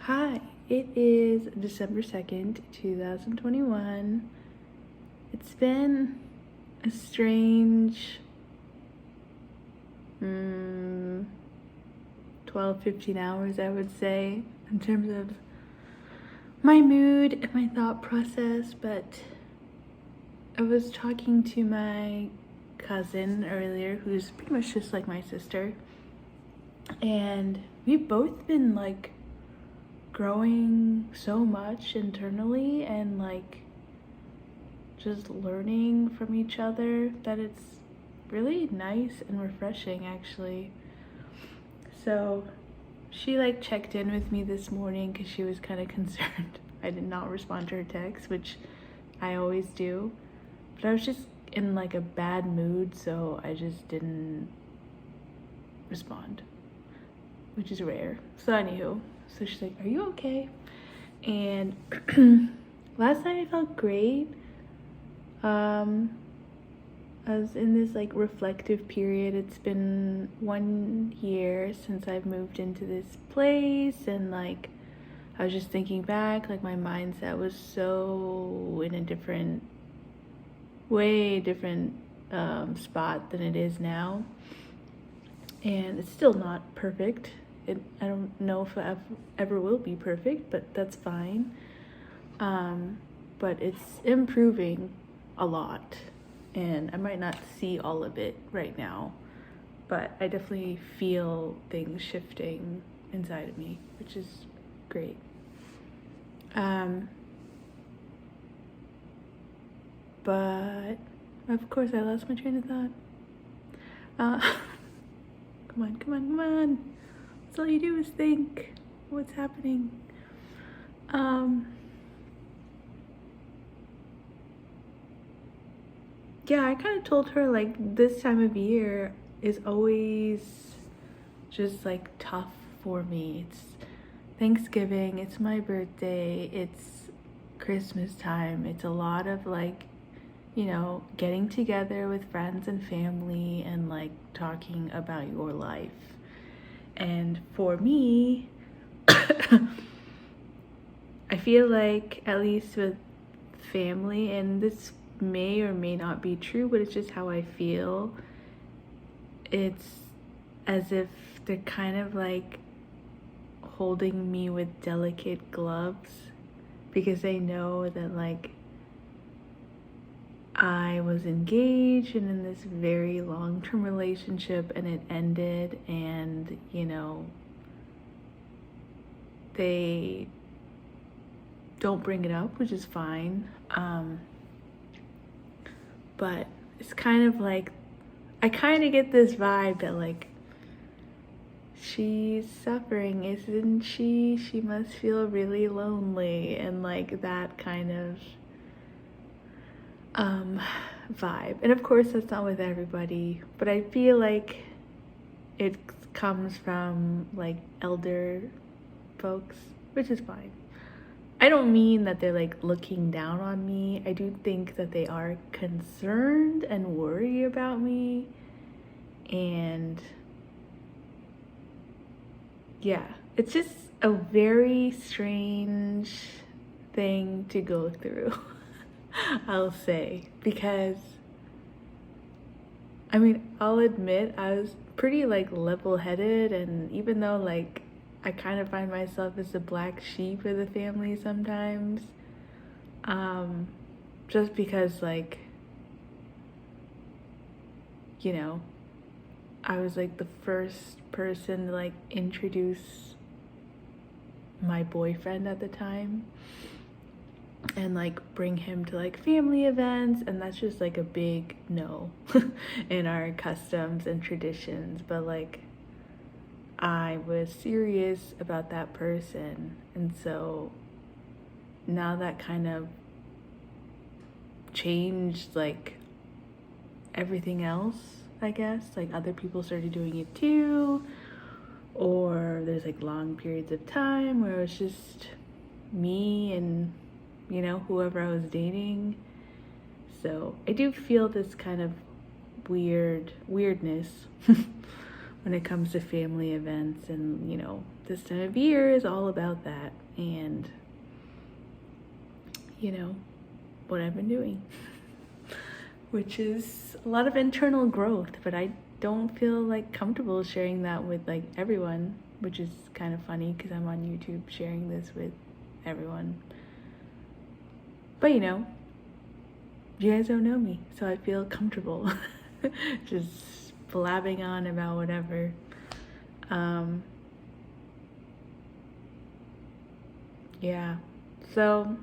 Hi, it is December 2nd, 2021. It's been a strange 12, 15 hours, I would say, in terms of my mood and my thought process, but I was talking to my cousin earlier, who's pretty much just like my sister, and we've both been like growing so much internally and like just learning from each other that it's really nice and refreshing, actually. So she like checked in with me this morning because she was kind of concerned I did not respond to her text, which I always do, but I was just in like a bad mood, so I just didn't respond, which is rare. So anywho, so she's like, "Are you okay?" And last night I felt great. I was in this like reflective period. It's been 1 year since I've moved into this place, and like I was just thinking back, like my mindset was so in a different, way different spot than it is now. And it's still not perfect. I don't know if it ever will be perfect, but that's fine. But it's improving a lot, and I might not see all of it right now, but I definitely feel things shifting inside of me, which is great. But of course I lost my train of thought. Come on. That's all you do is think what's happening. Yeah, I kind of told her like this time of year is always just like tough for me. It's Thanksgiving, it's my birthday, it's Christmas time. It's a lot of like, getting together with friends and family and like talking about your life. And for me, I feel like, at least with family, and this may or may not be true, but it's just how I feel, it's as if they're kind of like holding me with delicate gloves, because they know that like I was engaged and in this very long-term relationship, and it ended, and they don't bring it up, which is fine. But it's kind of like, I kind of get this vibe that like, she's suffering, isn't she? She must feel really lonely, and like that kind of vibe. And of course that's not with everybody, but I feel like it comes from like elder folks, which is fine. I don't mean that they're like looking down on me. I do think that they are concerned and worry about me. And yeah, it's just a very strange thing to go through, I'll say, because I mean, I'll admit I was pretty like level-headed, and even though like I kind of find myself as the black sheep of the family sometimes, just because like, I was like the first person to like introduce my boyfriend at the time and like bring him to like family events, and that's just like a big no in our customs and traditions. But like, I was serious about that person, and so now that kind of changed like everything else, I guess. Like other people started doing it too, or there's like long periods of time where it was just me and whoever I was dating. So I do feel this kind of weirdness when it comes to family events. And, this time of year is all about that. And, what I've been doing, which is a lot of internal growth, but I don't feel like comfortable sharing that with like everyone, which is kind of funny because I'm on YouTube sharing this with everyone. But you guys don't know me, so I feel comfortable just blabbing on about whatever. Yeah, so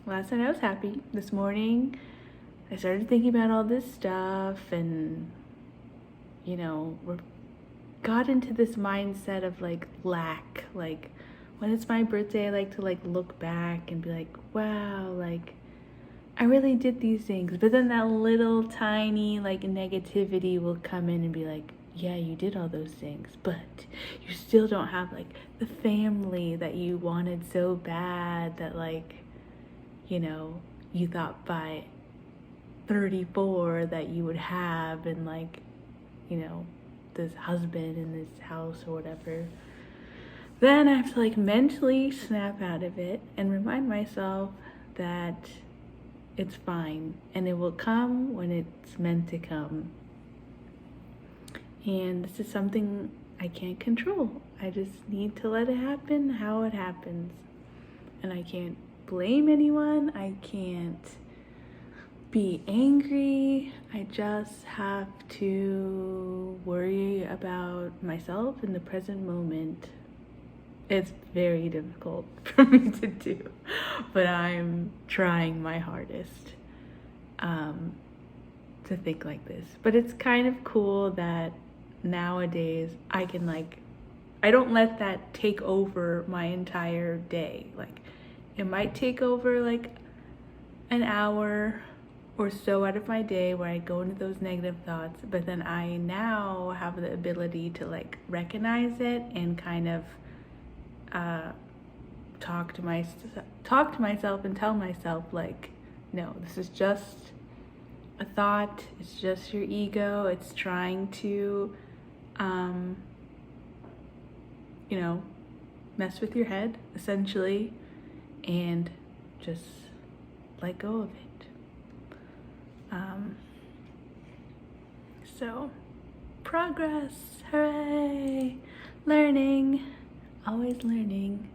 last night I was happy. This morning I started thinking about all this stuff, and we got into this mindset of like lack. Like when it's my birthday, I like to like look back and be like, wow, like I really did these things. But then that little tiny like negativity will come in and be like, yeah, you did all those things, but you still don't have like the family that you wanted so bad, that like, you thought by 34 that you would have, and like, this husband in this house or whatever. Then I have to like mentally snap out of it and remind myself that it's fine and it will come when it's meant to come. And this is something I can't control. I just need to let it happen how it happens. And I can't blame anyone. I can't be angry. I just have to worry about myself in the present moment. It's very difficult for me to do, but I'm trying my hardest to think like this. But it's kind of cool that nowadays I can I don't let that take over my entire day. Like it might take over like an hour or so out of my day where I go into those negative thoughts, but then I now have the ability to like recognize it and kind of talk to myself and tell myself like, no, this is just a thought. It's just your ego. It's trying to mess with your head essentially, and just let go of it. So progress, hooray, learning, always learning.